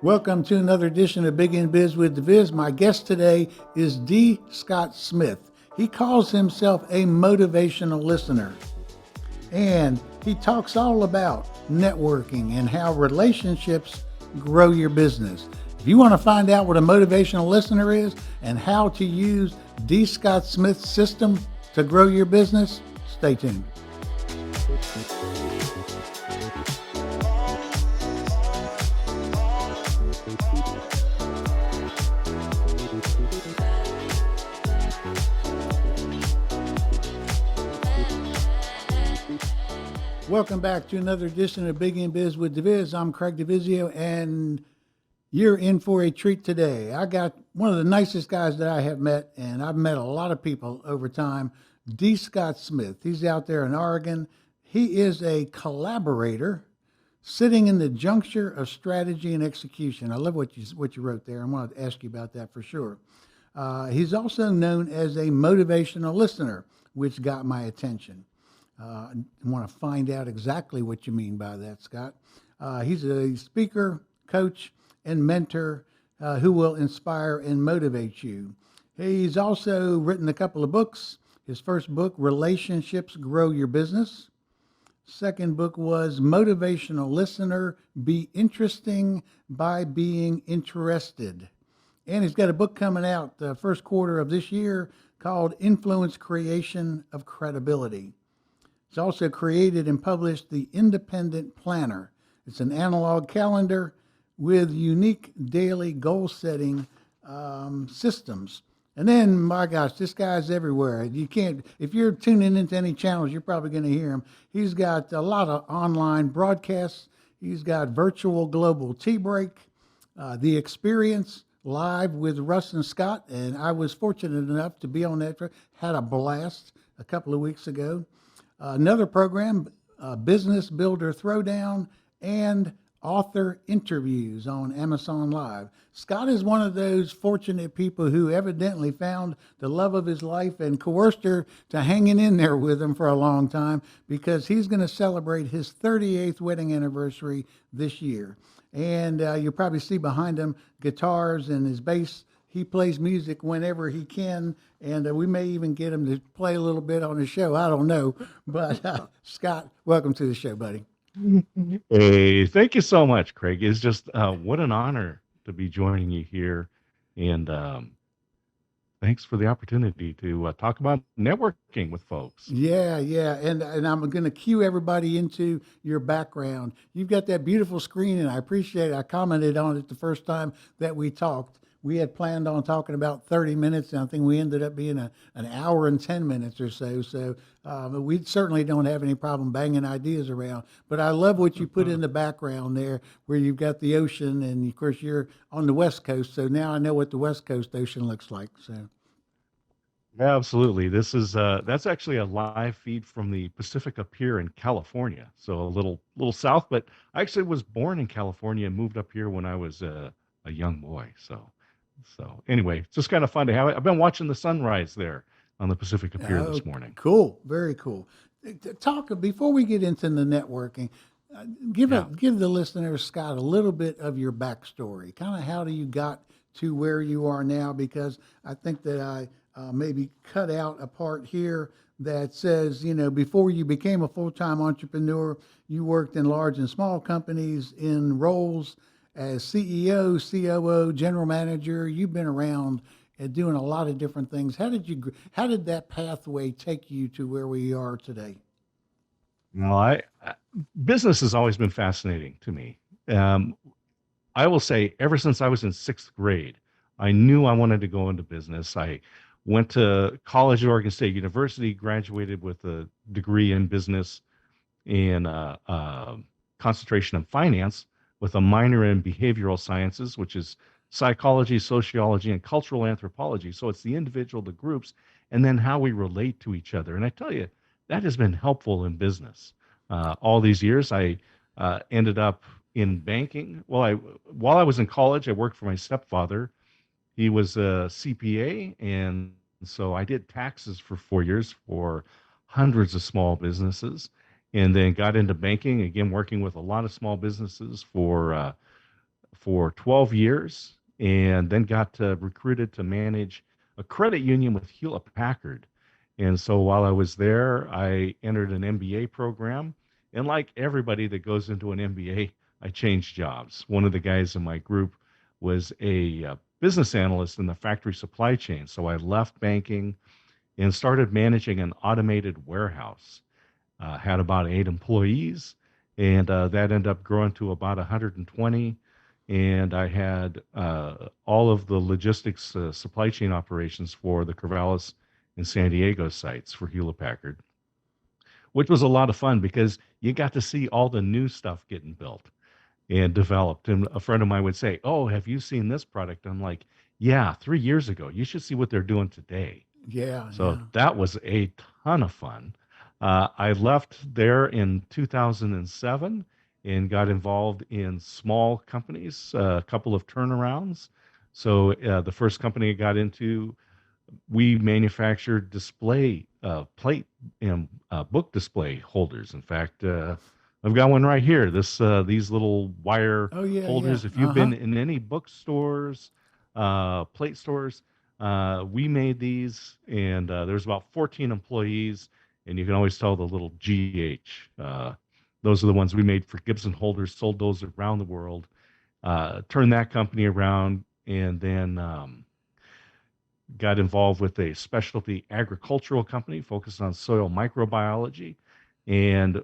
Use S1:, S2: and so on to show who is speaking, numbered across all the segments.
S1: Welcome to another edition of Big in Biz with DiViz. My guest today is D. Scott Smith. He calls himself a motivational listener. And he talks all about networking and how relationships grow your business. If you want to find out what a motivational listener is and how to use D. Scott Smith's system to grow your business, stay tuned. Welcome back to another edition of Big in Biz with DiViz. I'm Craig DiVizzio, and you're in for a treat today. I got one of the nicest guys that I have met, and I've met a lot of people over time, D. Scott Smith. He's out there in Oregon. He is a collaborator sitting in the juncture of strategy and execution. I love what you wrote there. I wanted to ask you about that for sure. He's also known as a motivational listener, which got my attention. I want to find out exactly what you mean by that, Scott. He's a speaker, coach, and mentor who will inspire and motivate you. He's also written a couple of books. His first book, Relationships Grow Your Business. Second book was Motivational Listener, Be Interesting by Being Interested. And he's got a book coming out the first quarter of this year called Influence Creation of Credibility. He's also created and published the Independent Planner. It's an analog calendar with unique daily goal-setting systems. And then, my gosh, this guy's everywhere. You can't, if you're tuning into any channels, you're probably going to hear him. He's got a lot of online broadcasts. He's got Virtual Global Tea Break, The Experience, live with Russ and Scott. And I was fortunate enough to be on that. Had a blast a couple of weeks ago. Another program, Business Builder Throwdown, and author interviews on Amazon Live. Scott is one of those fortunate people who evidently found the love of his life and coerced her to hanging in there with him for a long time, because he's going to celebrate his 38th wedding anniversary this year. And you'll probably see behind him guitars and his bass. He plays music whenever he can, and we may even get him to play a little bit on the show. I don't know. But Scott, welcome to the show, buddy.
S2: Hey, thank you so much, Craig. It's just what an honor to be joining you here. And thanks for the opportunity to talk about networking with folks.
S1: Yeah. And I'm going to cue everybody into your background. You've got that beautiful screen, and I appreciate it. I commented on it the first time that we talked. We had planned on talking about 30 minutes, and I think we ended up being an hour and 10 minutes or so. So we certainly don't have any problem banging ideas around. But I love what you put in the background there, where you've got the ocean, and of course you're on the West Coast. So now I know what the West Coast ocean looks like. So
S2: Absolutely. This is that's actually a live feed from the Pacific up here in California. So a little south, but I actually was born in California and moved up here when I was a young boy. So anyway, it's just kind of fun to have it. I've been watching the sunrise there on the Pacific Pier this morning.
S1: Cool, very cool. Talk before we get into the networking. Give the listeners, Scott, a little bit of your backstory. Kind of how do you got to where you are now? Because I think that I maybe cut out a part here that says, before you became a full-time entrepreneur, you worked in large and small companies in roles as CEO, COO, general manager. You've been around and doing a lot of different things. How did that pathway take you to where we are today?
S2: Well, business has always been fascinating to me. I will say, ever since I was in sixth grade, I knew I wanted to go into business. I went to college at Oregon State University, graduated with a degree in business and concentration in finance, with a minor in behavioral sciences, which is psychology, sociology, and cultural anthropology. So it's the individual, the groups, and then how we relate to each other. And I tell you, that has been helpful in business. All these years, I ended up in banking. Well, while I was in college, I worked for my stepfather. He was a CPA, and so I did taxes for 4 years for hundreds of small businesses. and then got into banking, again, working with a lot of small businesses for for 12 years and then got recruited to manage a credit union with Hewlett Packard. And so while I was there, I entered an MBA program. And like everybody that goes into an MBA, I changed jobs. One of the guys in my group was a business analyst in the factory supply chain. So I left banking and started managing an automated warehouse. Had about 8 employees, and that ended up growing to about 120. And I had all of the logistics supply chain operations for the Corvallis and San Diego sites for Hewlett Packard, which was a lot of fun because you got to see all the new stuff getting built and developed. And a friend of mine would say, "Oh, have you seen this product?" I'm like, "Yeah, 3 years ago. You should see what they're doing today."
S1: Yeah,
S2: So
S1: yeah.
S2: that was a ton of fun. I left there in 2007 and got involved in small companies, a couple of turnarounds. So the first company I got into, we manufactured display plate and book display holders. In fact, I've got one right here. These little wire
S1: Oh, yeah, yeah.
S2: holders. If you've
S1: Uh-huh.
S2: been in any bookstores, plate stores, we made these, and there's about 14 employees, and you can always tell the little GH. Those are the ones we made for Gibson holders. Sold those around the world. Turned that company around, and then got involved with a specialty agricultural company focused on soil microbiology, and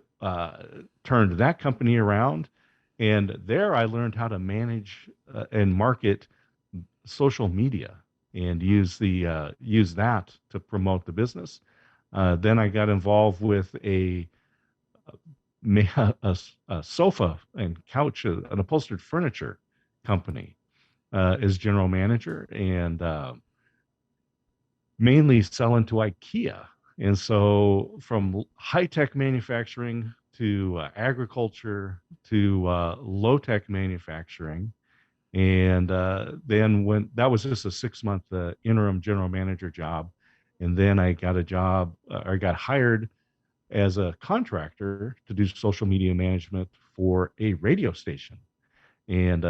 S2: turned that company around. And there I learned how to manage and market social media and use that to promote the business. Then I got involved with a sofa and couch, an upholstered furniture company, as general manager, and mainly selling to IKEA. And so from high tech manufacturing to agriculture to low tech manufacturing. And then when that was just a 6 month interim general manager job. And then I got a job, I got hired as a contractor to do social media management for a radio station, and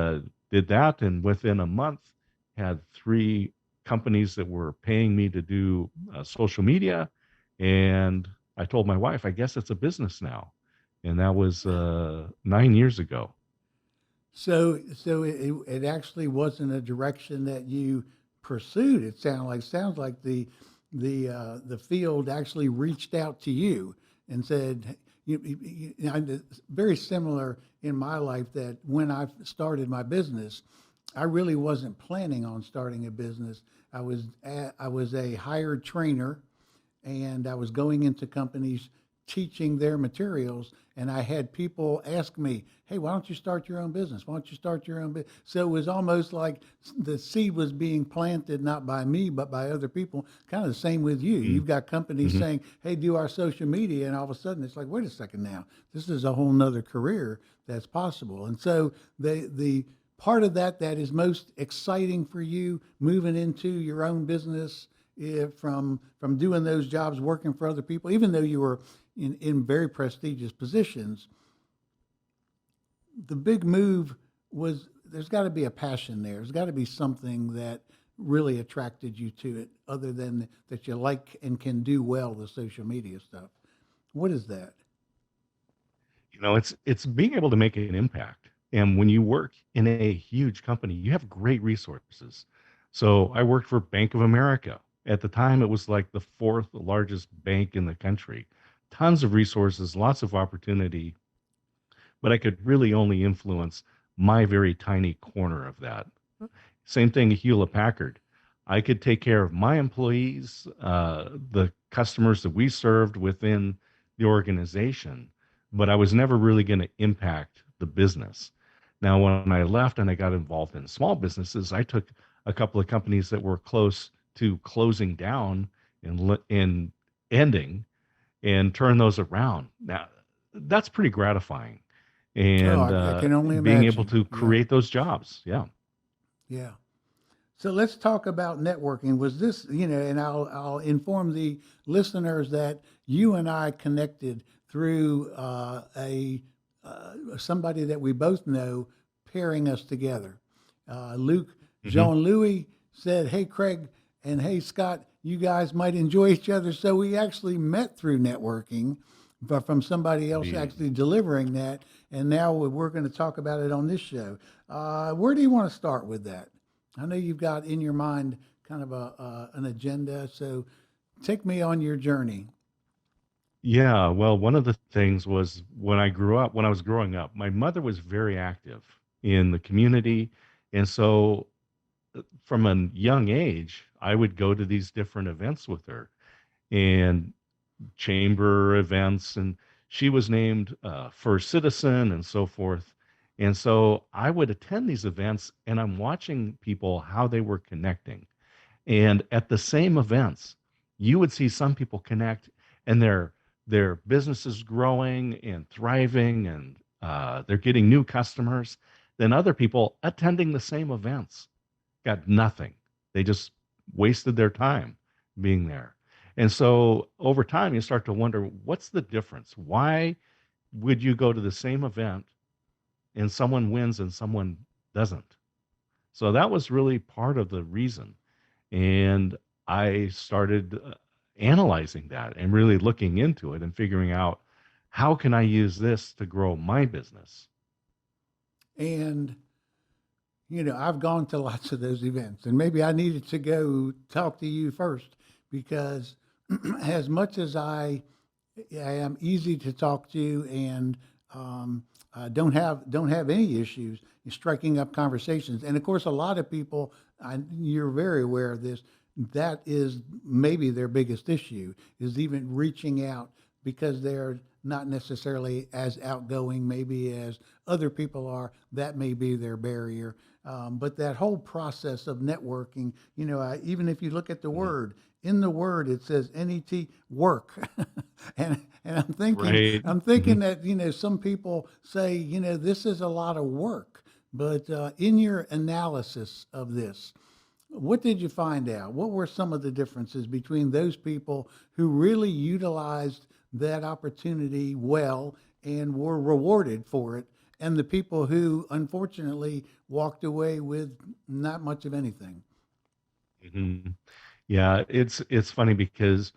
S2: did that. And within a month, had 3 companies that were paying me to do social media. And I told my wife, I guess it's a business now. And that was 9 years ago.
S1: So it actually wasn't a direction that you pursued. It sounds like the field actually reached out to you and said, it's very similar in my life that when I started my business, I really wasn't planning on starting a business. I was a hired trainer, and I was going into companies teaching their materials, and I had people ask me, "Hey, why don't you start your own business? Why don't you start your own business?" So it was almost like the seed was being planted not by me but by other people. Kind of the same with you. You've got companies
S2: Mm-hmm.
S1: saying, "Hey, do our social media," and all of a sudden it's like, "Wait a second now, this is a whole nother career that's possible." And so the part of that is most exciting for you moving into your own business, from doing those jobs working for other people, even though you were in very prestigious positions. The big move was, there's got to be a passion there. There's got to be something that really attracted you to it, other than that you like and can do well the social media stuff. What is that?
S2: It's being able to make an impact. And when you work in a huge company, you have great resources. So I worked for Bank of America. At the time, it was like the fourth largest bank in the country. Tons of resources, lots of opportunity, but I could really only influence my very tiny corner of that. Same thing at Hewlett Packard. I could take care of my employees, the customers that we served within the organization, but I was never really going to impact the business. Now, when I left and I got involved in small businesses, I took a couple of companies that were close to closing down and ending, and turned those around. Now, that's pretty gratifying,
S1: Oh,
S2: and
S1: I can only
S2: being able
S1: imagine.
S2: to
S1: Yeah,
S2: create those jobs. Yeah.
S1: yeah. So let's talk about networking. Was this, and I'll inform the listeners that you and I connected through a somebody that we both know pairing us together. Luke
S2: Hmm.
S1: Jean Louis said, "Hey Craig and hey Scott, you guys might enjoy each other." So we actually met through networking, but from somebody else
S2: Indeed.
S1: actually delivering that. And now we're going to talk about it on this show. Where do you want to start with that? I know you've got in your mind kind of an agenda. So take me on your journey.
S2: Yeah, well, one of the things was when I was growing up, my mother was very active in the community. And so from a young age, I would go to these different events with her and chamber events. And she was named first citizen and so forth. And so I would attend these events and I'm watching people how they were connecting. And at the same events, you would see some people connect and their business is growing and thriving and they're getting new customers. Then other people attending the same events got nothing. They just wasted their time being there. And so over time, you start to wonder what's the difference? Why would you go to the same event and someone wins and someone doesn't? So that was really part of the reason. And I started analyzing that and really looking into it and figuring out how can I use this to grow my business?
S1: And I've gone to lots of those events, and maybe I needed to go talk to you first because, as much as I am easy to talk to and don't have any issues in striking up conversations. And of course, a lot of people, you're very aware of this. That is maybe their biggest issue is even reaching out because they're not necessarily as outgoing, maybe as other people are. That may be their barrier. But that whole process of networking, even if you look at the
S2: Mhm.
S1: word, in the word it says NET work, and I'm thinking
S2: Right.
S1: I'm thinking
S2: Mhm.
S1: that some people say this is a lot of work, but in your analysis of this, what did you find out? What were some of the differences between those people who really utilized that opportunity well and were rewarded for it, and the people who unfortunately walked away with not much of anything?
S2: Mhm. Yeah, it's funny because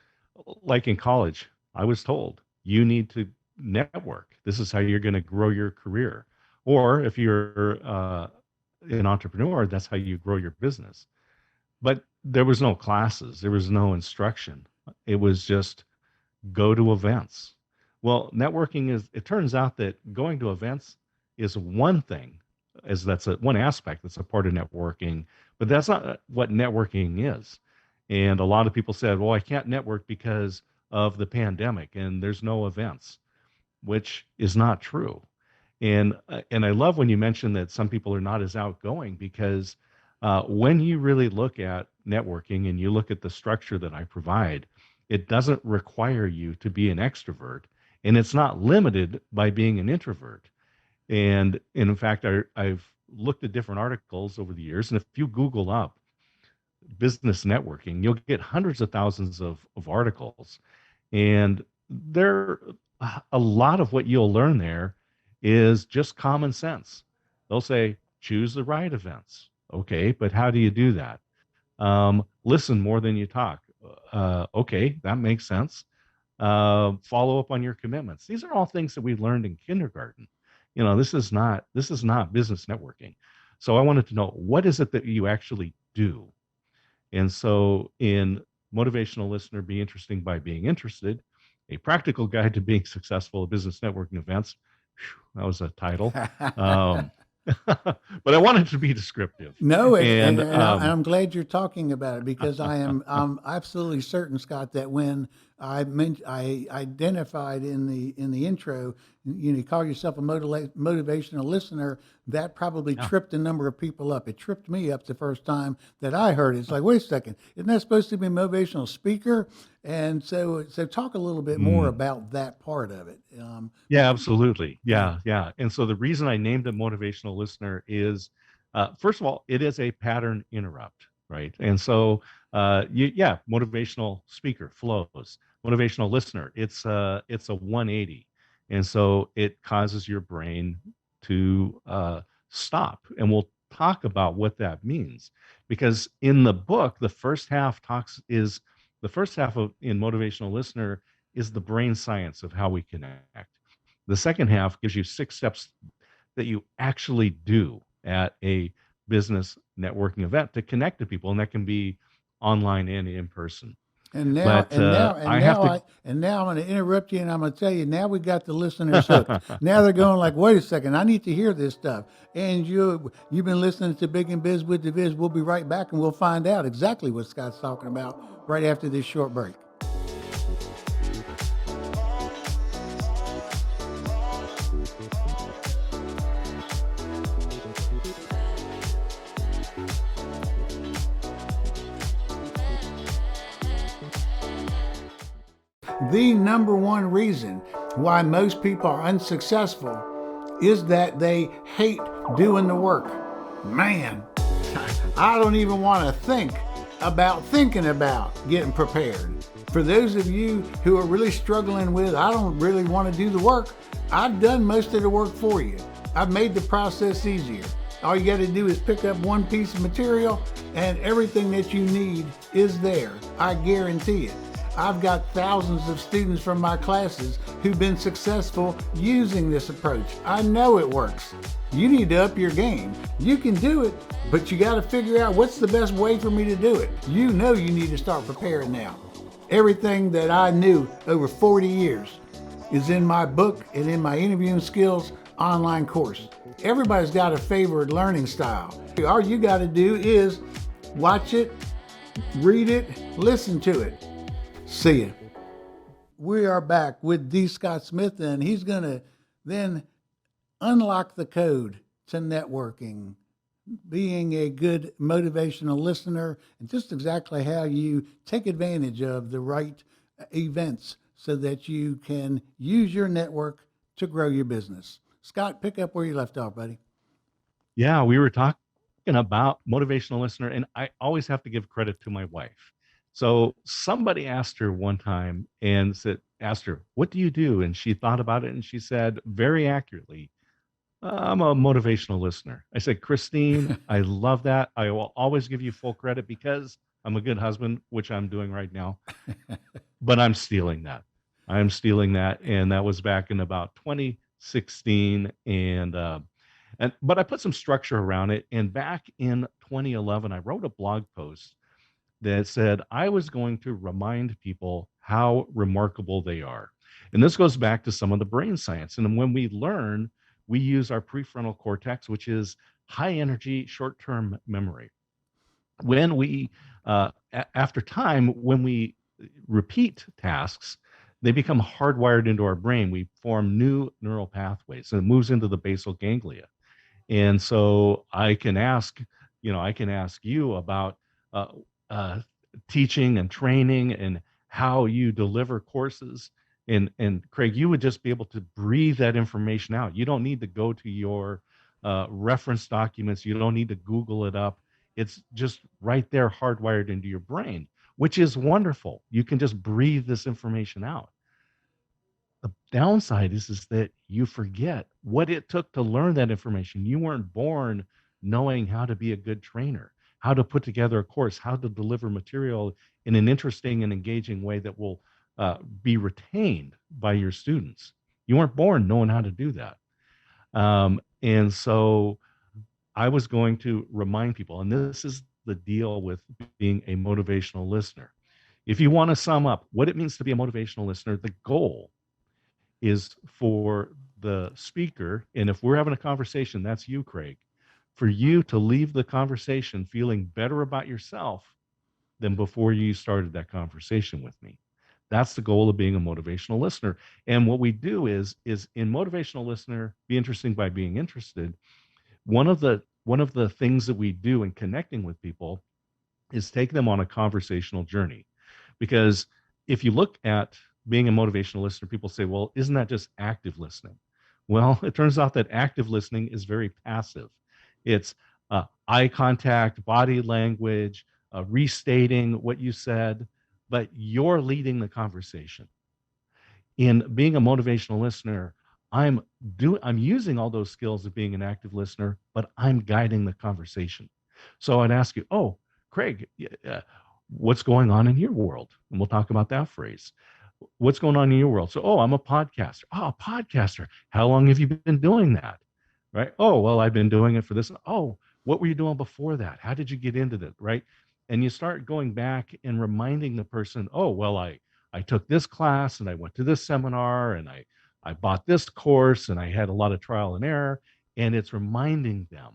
S2: like in college, I was told you need to network. This is how you're going to grow your career. Or if you're an entrepreneur, that's how you grow your business. But there was no classes, there was no instruction. It was just go to events. Well, networking is, it turns out that going to events is one thing, as that's one aspect that's a part of networking, but that's not what networking is. And a lot of people said, well, I can't network because of the pandemic and there's no events, which is not true. And I love when you mentioned that some people are not as outgoing because when you really look at networking and you look at the structure that I provide, it doesn't require you to be an extrovert, and it's not limited by being an introvert. And in fact, I've looked at different articles over the years, and if you Google up business networking, you'll get hundreds of thousands of articles. And there, a lot of what you'll learn there is just common sense. They'll say, choose the right events. Okay, but how do you do that? Listen more than you talk. Okay, that makes sense. Follow up on your commitments. These are all things that we learned in kindergarten. This is not business networking. So I wanted to know, what is it that you actually do? And so, in Motivational Listener, Be Interesting by Being Interested, a practical guide to being successful at business networking events. Whew, that was a title. Um, but I wanted to be descriptive.
S1: No,
S2: And
S1: I'm glad you're talking about it because I'm absolutely certain, Scott, that when I identified in the intro, you call yourself a motivational listener. That probably
S2: yeah.
S1: tripped a number of people up. It tripped me up the first time that I heard it. It's like, wait a second, isn't that supposed to be a motivational speaker? And so talk a little bit more
S2: Mm.
S1: about that part of it.
S2: Yeah, absolutely.
S1: Yeah.
S2: Yeah, yeah. And so the reason I named it Motivational Listener is, first of all, it is a pattern interrupt, right? And so, yeah, motivational speaker flows, motivational listener. It's a 180, and so it causes your brain to stop. And we'll talk about what that means, because in the book, the first half of in Motivational Listener is the brain science of how we connect. The second half gives you 6 steps that you actually do at a business networking event to connect to people, and that can be online and in person.
S1: And now,
S2: But
S1: and now, and
S2: I have
S1: now,
S2: to.
S1: I'm going to interrupt you, and I'm going to tell you. Now we got the listeners hooked. Now they're going like, wait a second, I need to hear this stuff. And you've been listening to Big in Biz with DiViz. We'll be right back, and we'll find out exactly what Scott's talking about right after this short break. The number one reason why most people are unsuccessful is that they hate doing the work. Man, I don't even want to think about thinking about getting prepared. For those of you who are really struggling with, I don't really want to do the work, I've done most of the work for you. I've made the process easier. All you got to do is pick up one piece of material and everything that you need is there. I guarantee it. I've got thousands of students from my classes who've been successful using this approach. I know it works. You need to up your game. You can do it, but you got to figure out what's the best way for me to do it. You know you need to start preparing now. Everything that I knew over 40 years is in my book and in my interviewing skills online course. Everybody's got a favorite learning style. All you got to do is watch it, read it, listen to it. See ya. We are back with D. Scott Smith, and he's going to then unlock the code to networking, being a good motivational listener, and just exactly how you take advantage of the right events so that you can use your network to grow your business. Scott, pick up where you left off, buddy.
S2: Yeah, we were talking about Motivational Listener, and I always have to give credit to my wife. So somebody asked her one time and asked her, "What do you do?" And she thought about it and she said very accurately, "I'm a motivational listener." I said, "Christine, I love that. I will always give you full credit because I'm a good husband," which I'm doing right now. But I'm stealing that. I'm stealing that. And that was back in about 2016. But I put some structure around it. And back in 2011, I wrote a blog post that said I was going to remind people how remarkable they are. And this goes back to some of the brain science. And when we learn, we use our prefrontal cortex, which is high energy, short term memory. When we, after time, when we repeat tasks, they become hardwired into our brain. We form new neural pathways and it moves into the basal ganglia. And so I can ask you about uh, teaching and training and how you deliver courses. And Craig, you would just be able to breathe that information out. You don't need to go to your reference documents. You don't need to Google it up. It's just right there, hardwired into your brain, which is wonderful. You can just breathe this information out. The downside is that you forget what it took to learn that information. You weren't born knowing how to be a good trainer, how to put together a course, how to deliver material in an interesting and engaging way that will be retained by your students. You weren't born knowing how to do that. And so I was going to remind people, and this is the deal with being a motivational listener. If you want to sum up what it means to be a motivational listener, the goal is for the speaker, and if we're having a conversation, that's you, Craig, for you to leave the conversation feeling better about yourself than before you started that conversation with me. That's the goal of being a motivational listener. And what we do is in motivational listener, be interesting by being interested. One of the things that we do in connecting with people is take them on a conversational journey. Because if you look at being a motivational listener, people say, well, isn't that just active listening? Well, it turns out that active listening is very passive. It's eye contact, body language, restating what you said, but you're leading the conversation. In being a motivational listener, I'm using all those skills of being an active listener, but I'm guiding the conversation. So I'd ask you, oh, Craig, what's going on in your world? And we'll talk about that phrase. What's going on in your world? So, oh, I'm a podcaster. Oh, a podcaster. How long have you been doing that? Right. Oh, well, I've been doing it for this. Oh, what were you doing before that? How did you get into that? Right. And you start going back and reminding the person, oh, well, I took this class and I went to this seminar and I bought this course and I had a lot of trial and error. And it's reminding them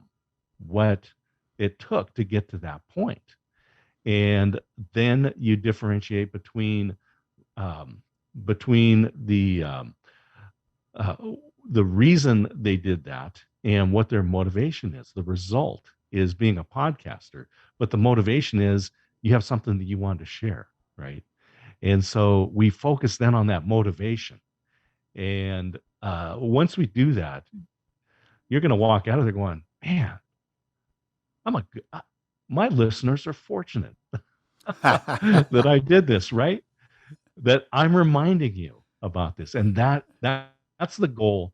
S2: what it took to get to that point. And then you differentiate um, between uh, the reason they did that and what their motivation is. The result is being a podcaster, but the motivation is you have something that you want to share, right? And so we focus then on that motivation. And once we do that, you're going to walk out of there going, man, I'm a good, my listeners are fortunate that I did this, right? That I'm reminding you about this. And that's the goal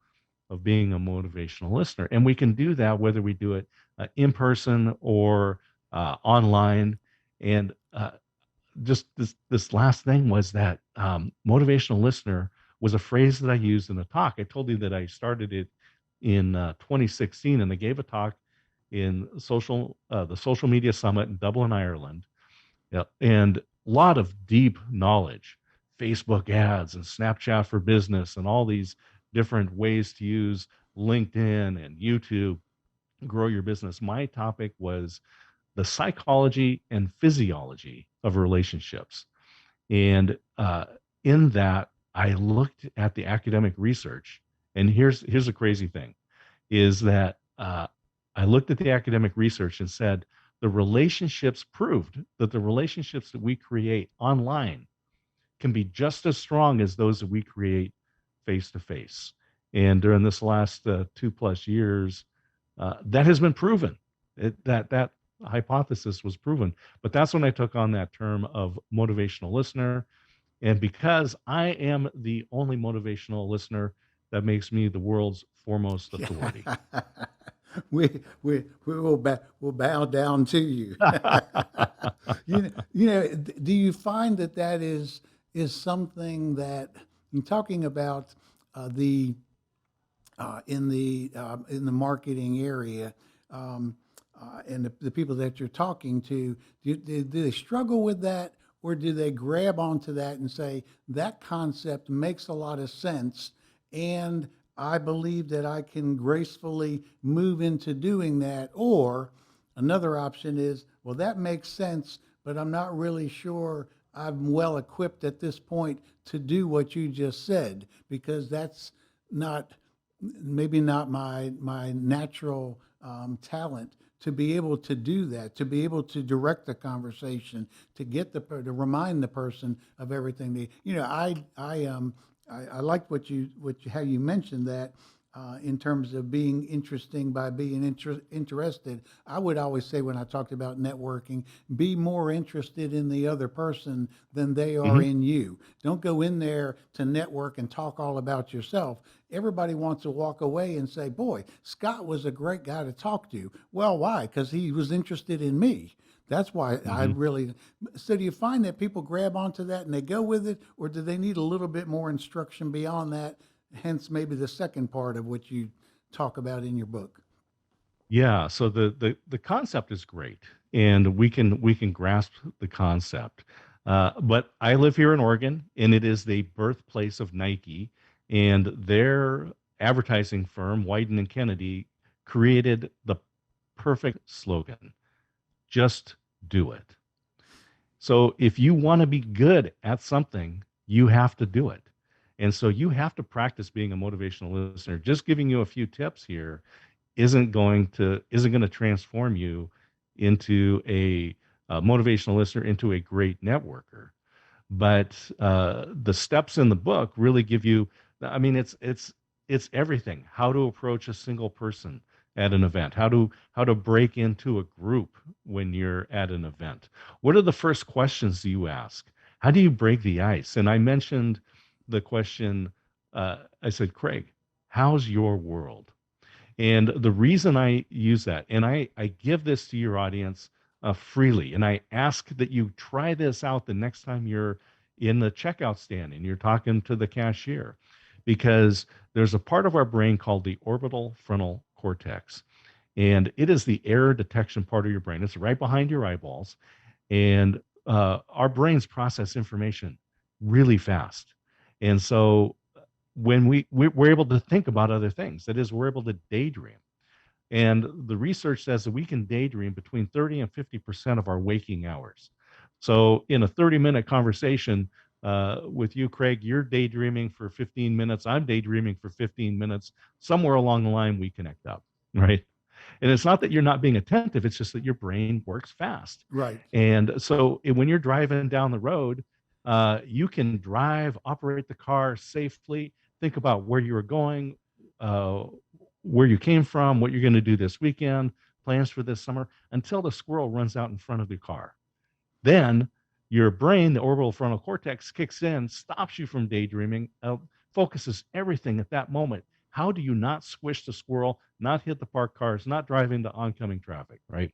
S2: of being a motivational listener. And we can do that whether we do it in person or online. And just this last thing was that motivational listener was a phrase that I used in a talk. I told you that I started it in 2016, and I gave a talk in the social media summit in Dublin, Ireland. Yeah, and a lot of deep knowledge, Facebook ads and Snapchat for business, and all these different ways to use LinkedIn and YouTube grow your business. My topic was the psychology and physiology of relationships. And in that, I looked at the academic research. And here's the crazy thing is that I looked at the academic research and said, the relationships proved that the relationships that we create online can be just as strong as those that we create face to face. And during this last 2+ years, that has been proven. That hypothesis was proven. But that's when I took on that term of motivational listener. And because I am the only motivational listener, that makes me the world's foremost authority.
S1: We'll bow down to you. Do you find that is something that you're talking about the in the marketing area, and the people that you're talking to, do they struggle with that, or do they grab onto that and say that concept makes a lot of sense, and I believe that I can gracefully move into doing that? Or another option is, well, that makes sense, but I'm not really sure I'm well equipped at this point to do what you just said, because that's not maybe not my natural talent to be able to do that, to be able to direct the conversation, to get to remind the person of everything they, I liked how you mentioned that, in terms of being interesting by being interested. I would always say, when I talked about networking, be more interested in the other person than they are
S2: Mhm.
S1: in you. Don't go in there to network and talk all about yourself. Everybody wants to walk away and say, boy, Scott was a great guy to talk to. Well, why? Because he was interested in me. That's why I
S2: Mhm.
S1: really. So do you find that people grab onto that and they go with it, or do they need a little bit more instruction beyond that? Hence, maybe the second part of what you talk about in your book.
S2: Yeah, so the concept is great, and we can grasp the concept. But I live here in Oregon, and it is the birthplace of Nike, and their advertising firm, Wyden and Kennedy, created the perfect slogan: "Just do it." So if you want to be good at something, you have to do it. And so you have to practice being a motivational listener. Just giving you a few tips here isn't going to transform you into a motivational listener, into a great networker. But the steps in the book really give you, I mean, it's everything: how to approach a single person at an event, how to break into a group when you're at an event, what are the first questions you ask, how do you break the ice. And I mentioned the question, I said, Craig, how's your world? And the reason I use that, and I give this to your audience freely, and I ask that you try this out the next time you're in the checkout stand and you're talking to the cashier, because there's a part of our brain called the orbital frontal cortex, and it is the error detection part of your brain. It's right behind your eyeballs, and our brains process information really fast. And so when we're able to think about other things, that is, we're able to daydream. And the research says that we can daydream between 30 and 50% of our waking hours. So in a 30-minute conversation with you, Craig, you're daydreaming for 15 minutes. I'm daydreaming for 15 minutes. Somewhere along the line, we connect up, right? And it's not that you're not being attentive, it's just that your brain works fast.
S1: Right.
S2: And so when you're driving down the road, you can drive, operate the car safely, think about where you were going, uh, where you came from, what you're going to do this weekend, plans for this summer, until the squirrel runs out in front of the car. Then your brain, the orbital frontal cortex, kicks in, stops you from daydreaming, focuses everything at that moment. How do you not squish the squirrel, not hit the parked cars, not drive into oncoming traffic, right?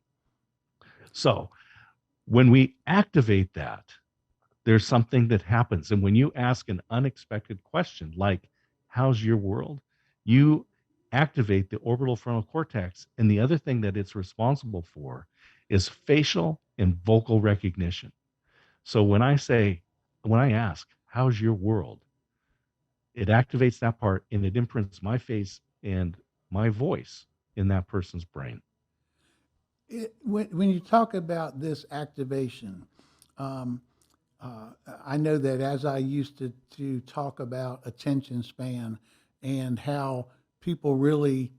S2: So when we activate that, there's something that happens. And when you ask an unexpected question like, how's your world? You activate the orbital frontal cortex. And the other thing that it's responsible for is facial and vocal recognition. So when I ask, how's your world? It activates that part and it imprints my face and my voice in that person's brain.
S1: When you talk about this activation, um, I know that as I used to talk about attention span and how people really,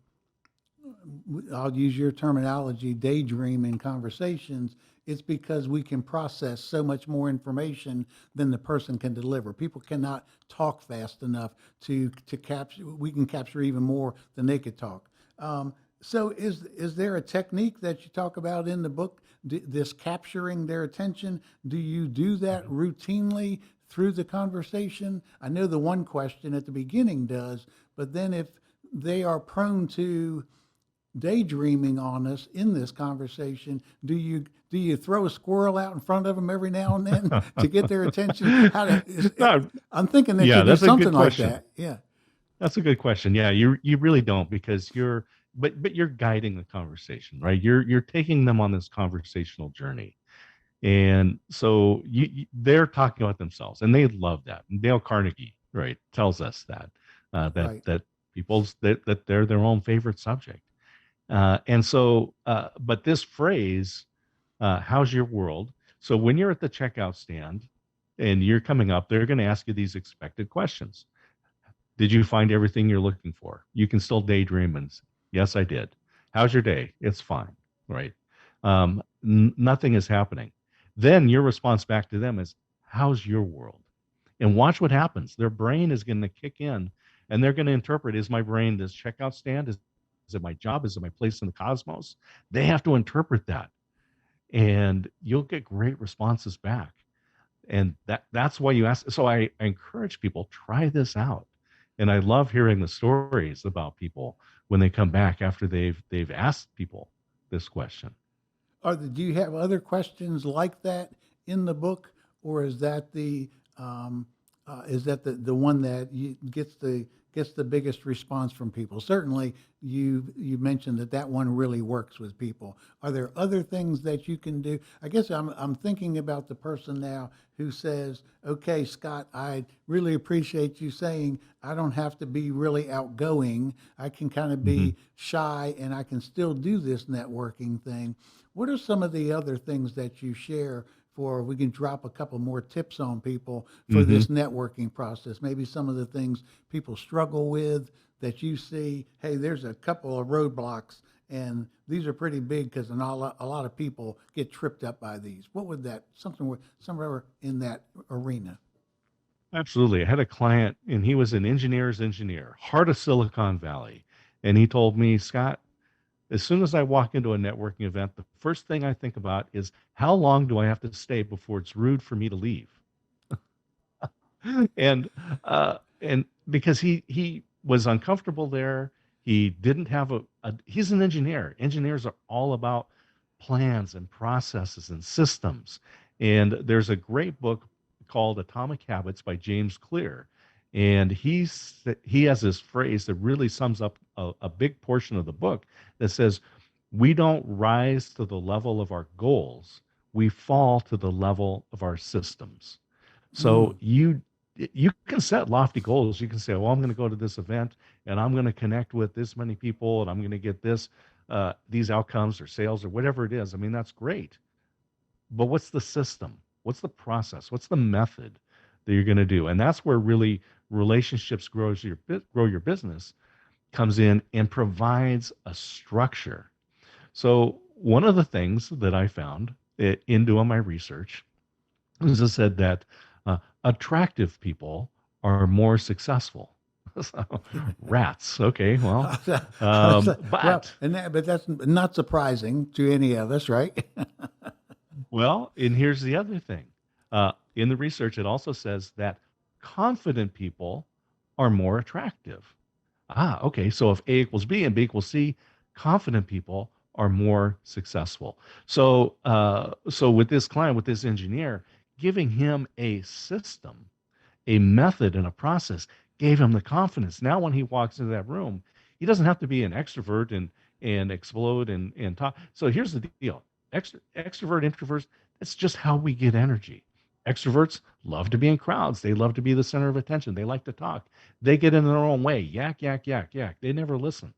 S1: I'll use your terminology, daydream in conversations, it's because we can process so much more information than the person can deliver. People cannot talk fast enough to capture. We can capture even more than they could talk. So is there a technique that you talk about in the book, this capturing their attention? Do you do that routinely through the conversation? I know the one question at the beginning does, but then if they are prone to daydreaming on us in this conversation, do you throw a squirrel out in front of them every now and then to get their attention?
S2: No,
S1: I'm thinking that you
S2: yeah,
S1: do
S2: that's a
S1: something
S2: good
S1: like
S2: question.
S1: that. Yeah.
S2: That's a good question. Yeah, you really don't, because but you're guiding the conversation, right? You're taking them on this conversational journey. And so they're talking about themselves and they love that. And Dale Carnegie, right, tells us that
S1: Right.
S2: that people's that they're their own favorite subject. But this phrase, how's your world? So when you're at the checkout stand and you're coming up, they're going to ask you these expected questions. Did you find everything you're looking for? You can still daydream and yes, I did. How's your day? It's fine, right? Nothing is happening. Then your response back to them is, how's your world? And watch what happens. Their brain is going to kick in and they're going to interpret, is my brain this checkout stand? Is it my job? Is it my place in the cosmos? They have to interpret that. And you'll get great responses back. And that's why you ask. So I encourage people, try this out. And I love hearing the stories about people when they come back after they've asked people this question.
S1: Do you have other questions like that in the book, or is that the one that gets the biggest response from people? Certainly, you mentioned that one really works with people. Are there other things that you can do? I guess I'm thinking about the person now who says, "Okay, Scott, I really appreciate you saying I don't have to be really outgoing. I can kind of
S2: Mhm.
S1: be shy, and I can still do this networking thing." What are some of the other things that you share for, we can drop a couple more tips on people for
S2: Mhm.
S1: this networking process? Maybe some of the things people struggle with that you see, hey, there's a couple of roadblocks and these are pretty big because a lot of people get tripped up by these. What would that, somewhere in that arena?
S2: Absolutely. I had a client and he was an engineer's engineer, heart of Silicon Valley. And he told me, Scott, as soon as I walk into a networking event, the first thing I think about is how long do I have to stay before it's rude for me to leave? And because he was uncomfortable there. He didn't have he's an engineer. Engineers are all about plans and processes and systems. And there's a great book called Atomic Habits by James Clear. And he has this phrase that really sums up a big portion of the book that says, we don't rise to the level of our goals, we fall to the level of our systems. So
S1: Mm.
S2: you can set lofty goals. You can say, well, I'm going to go to this event and I'm going to connect with this many people and I'm going to get these outcomes or sales or whatever it is. I mean, that's great. But what's the system? What's the process? What's the method that you're going to do? And that's where really relationships grow your business comes in and provides a structure. So one of the things that I found in doing my research is it said that attractive people are more successful. So, rats. Okay, well,
S1: Well,
S2: but
S1: but that's not surprising to any of us, right?
S2: well, and here's the other thing. In the research, it also says that confident people are more attractive. Okay. So if A equals B and B equals C, confident people are more successful. So with this client, with this engineer, giving him a system, a method, and a process gave him the confidence. Now, when he walks into that room, he doesn't have to be an extrovert and explode and talk. So here's the deal: extrovert, introverts. That's just how we get energy. Extroverts love to be in crowds. They love to be the center of attention. They like to talk. They get in their own way. Yak, yak, yak, yak. They never listen.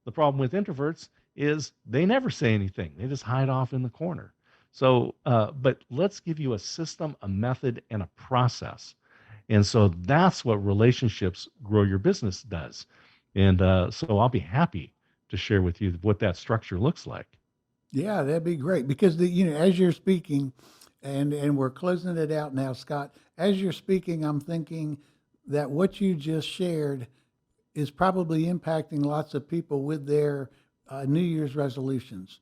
S2: The problem with introverts is they never say anything. They just hide off in the corner. So, but let's give you a system, a method, and a process. And so that's what relationships grow your business does. And so I'll be happy to share with you what that structure looks like.
S1: Yeah, that'd be great because as you're speaking, and we're closing it out now, Scott. As you're speaking, I'm thinking that what you just shared is probably impacting lots of people with their New Year's resolutions.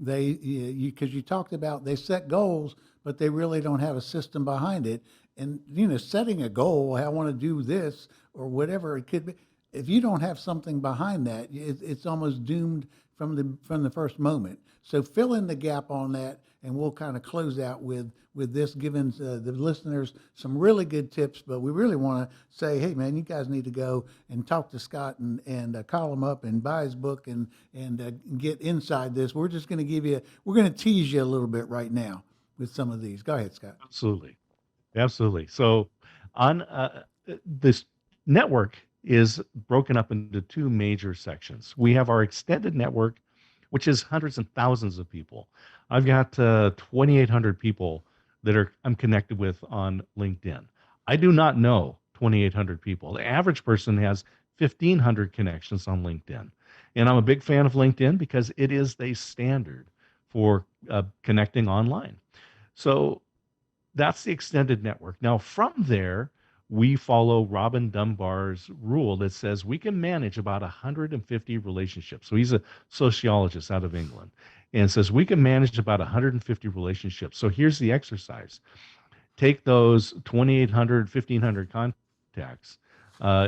S1: They, because you talked about they set goals, but they really don't have a system behind it. And setting a goal, I want to do this or whatever it could be. If you don't have something behind that, it's almost doomed from the first moment. So fill in the gap on that, and we'll kind of close out with this, giving the listeners some really good tips. But we really want to say, hey man, you guys need to go and talk to Scott and call him up and buy his book and get inside this. We're just going to we're going to tease you a little bit right now with some of these. Go ahead, Scott.
S2: Absolutely. Absolutely. So on this network is broken up into two major sections. We have our extended network, which is hundreds and thousands of people. I've got 2,800 people that I'm connected with on LinkedIn. I do not know 2,800 people. The average person has 1,500 connections on LinkedIn. And I'm a big fan of LinkedIn because it is the standard for connecting online. So that's the extended network. Now, from there, we follow Robin Dunbar's rule that says we can manage about 150 relationships. So he's a sociologist out of England and says we can manage about 150 relationships. So here's the exercise. Take those 2,800, 1,500 contacts.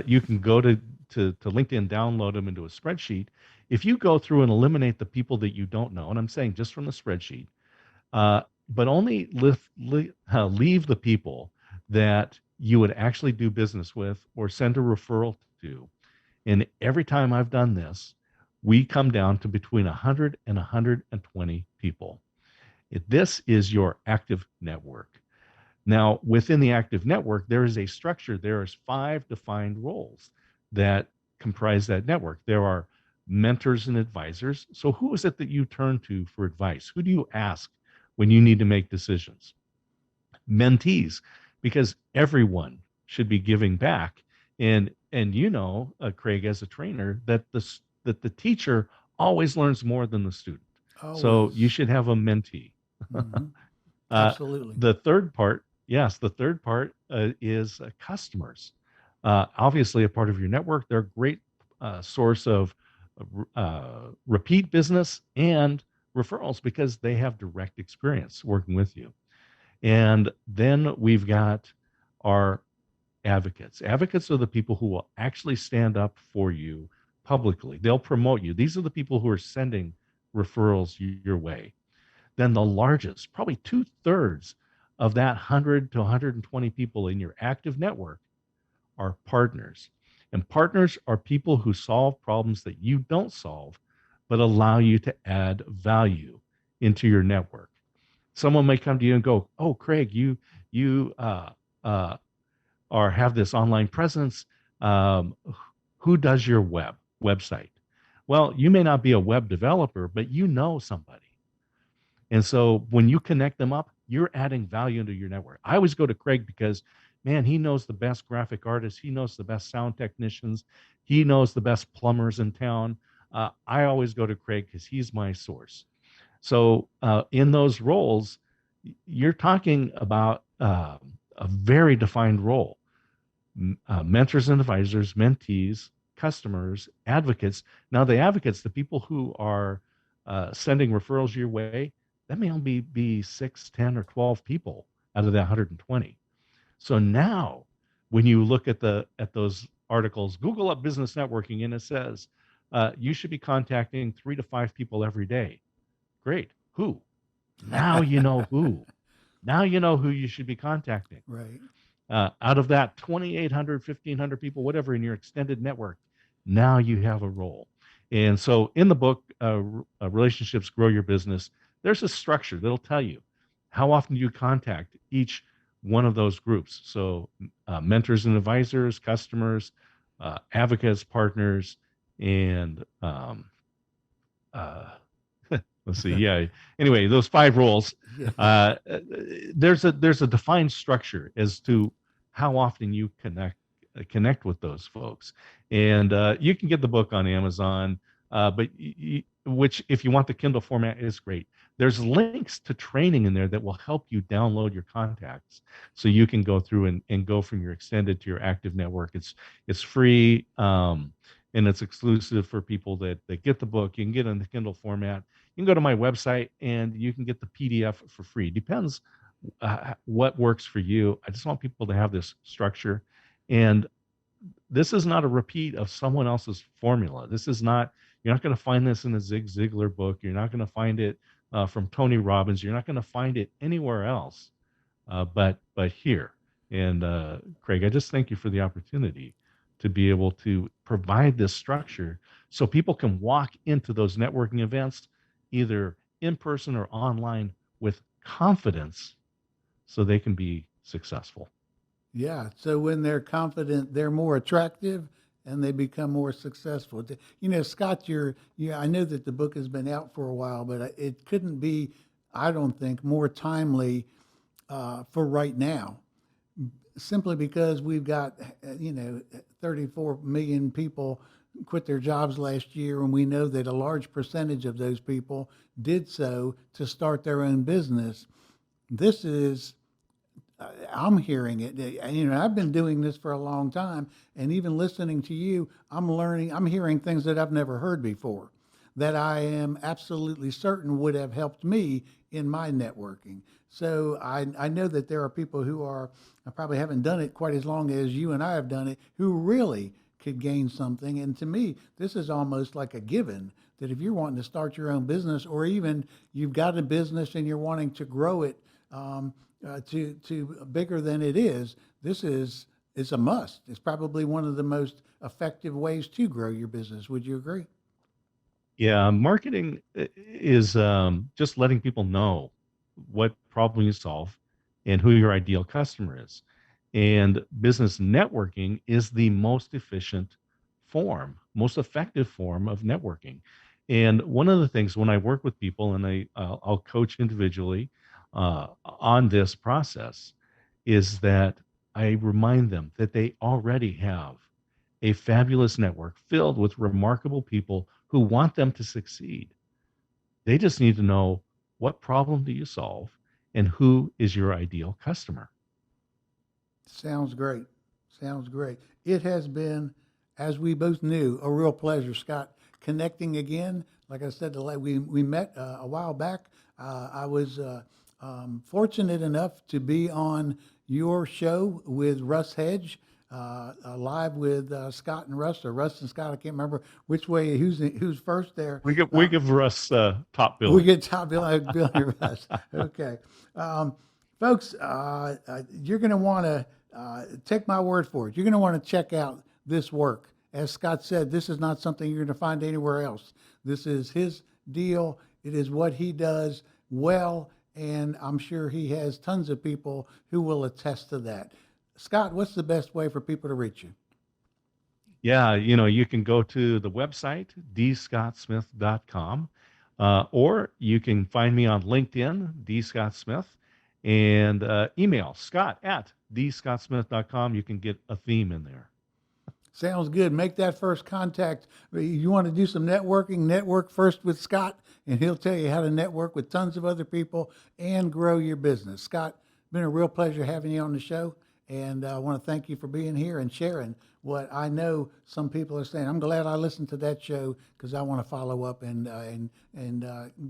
S2: You can go to LinkedIn, download them into a spreadsheet. If you go through and eliminate the people that you don't know, and I'm saying just from the spreadsheet, but only leave the people that you would actually do business with or send a referral to. And every time I've done this, we come down to between 100 and 120 people. This is your active network. Now, within the active network, there is a structure. There is 5 defined roles that comprise that network. There are mentors and advisors. So who is it that you turn to for advice? Who do you ask when you need to make decisions? Mentees, because everyone should be giving back. And Craig, as a trainer, that the teacher always learns more than the student. So you
S1: Always.
S2: should have a mentee.
S1: Hmm.
S2: uh,
S1: Absolutely.
S2: the third part, yes, the third part is customers. Obviously, a part of your network. They're a great source of repeat business and referrals because they have direct experience working with you. And then we've got our advocates. Advocates are the people who will actually stand up for you publicly. They'll promote you. These are the people who are sending referrals your way. Then the largest, probably 2/3 of that 100 to 120 people in your active network are partners. And partners are people who solve problems that you don't solve, but allow you to add value into your network. Someone may come to you and go, "Oh, Craig, you uh, or have this online presence. Um, who does your website?" Well, you may not be a web developer, but you know somebody. And so when you connect them up, you're adding value into your network. I always go to Craig because, man, he knows the best graphic artists. He knows the best sound technicians. He knows the best plumbers in town. I always go to Craig because he's my source. So in those roles, you're talking about a very defined role. Mentors and advisors, mentees, customers, advocates. Now, the advocates, the people who are sending referrals your way, that may only be 6, 10, or 12 people out of that 120. So now, when you look at those articles, Google up business networking, and it says you should be contacting 3 to 5 people every day. Great. Who? Now you know who. Now you know who you should be contacting.
S1: Right.
S2: Out of that 2,800, 1,500 people, whatever in your extended network, now you have a role. And so in the book, Relationships Grow Your Business, there's a structure that'll tell you how often you contact each one of those groups. So mentors and advisors, customers, advocates, partners, and uh, let's see. Yeah. Anyway, those 5 roles.
S1: Yeah.
S2: There's a defined structure as to how often you connect with those folks, and you can get the book on Amazon. But which, if you want the Kindle format, is great. There's links to training in there that will help you download your contacts, so you can go through and go from your extended to your active network. It's free. And it's exclusive for people that get the book. You can get it in the Kindle format. You can go to my website and you can get the PDF for free. Depends what works for you. I just want people to have this structure. And this is not a repeat of someone else's formula. This is not, you're not going to find this in a Zig Ziglar book. You're not going to find it from Tony Robbins. You're not going to find it anywhere else but here. And Craig, I just thank you for the opportunity to be able to provide this structure so people can walk into those networking events, either in person or online, with confidence so they can be successful.
S1: Yeah. So when they're confident, they're more attractive and they become more successful. You know, Scott, I know that the book has been out for a while, but it couldn't be, I don't think, more timely for right now, simply because we've got, 34 million people quit their jobs last year, and we know that a large percentage of those people did so to start their own business. This is, I'm hearing it. I've been doing this for a long time, and even listening to you, I'm hearing things that I've never heard before, that I am absolutely certain would have helped me in my networking. So I know that there are people who I probably haven't done it quite as long as you and I have done it, who really could gain something. And to me, this is almost like a given, that if you're wanting to start your own business, or even you've got a business and you're wanting to grow it to bigger than it is, this is a must. It's probably one of the most effective ways to grow your business. Would you agree?
S2: Yeah, marketing is just letting people know what problem you solve and who your ideal customer is. And business networking is the most efficient form, most effective form of networking. And one of the things when I work with people and I'll coach individually on this process is that I remind them that they already have a fabulous network filled with remarkable people who want them to succeed. They just need to know, what problem do you solve and who is your ideal customer.
S1: Sounds great. Sounds great. It has been, as we both knew, a real pleasure, Scott, connecting again. Like I said, we met a while back. I was fortunate enough to be on your show with Russ Hedge live with Scott and Russ, or Russ and Scott. I can't remember which way, who's first there.
S2: We give Russ top
S1: We
S2: billing.
S1: get top billing Russ. Okay. Folks, you're going to want to take my word for it. You're going to want to check out this work. As Scott said, this is not something you're going to find anywhere else. This is his deal. It is what he does well, and I'm sure he has tons of people who will attest to that. Scott, what's the best way for people to reach you?
S2: Yeah, you can go to the website, dscottsmith.com, or you can find me on LinkedIn, dscottsmith, and email scott@dscottsmith.com. You can get a theme in there.
S1: Sounds good. Make that first contact. You want to do some networking, network first with Scott, and he'll tell you how to network with tons of other people and grow your business. Scott, been a real pleasure having you on the show, and I want to thank you for being here and sharing what I know some people are saying. I'm glad I listened to that show because I want to follow up and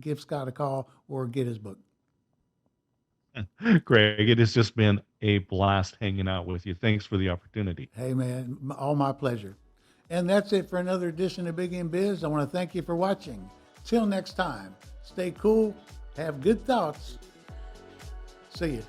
S1: give Scott a call or get his book.
S2: Greg, it has just been a blast hanging out with you. Thanks for the opportunity.
S1: Hey, man, all my pleasure. And that's it for another edition of Big in Biz. I want to thank you for watching. Till next time, stay cool, have good thoughts. See you.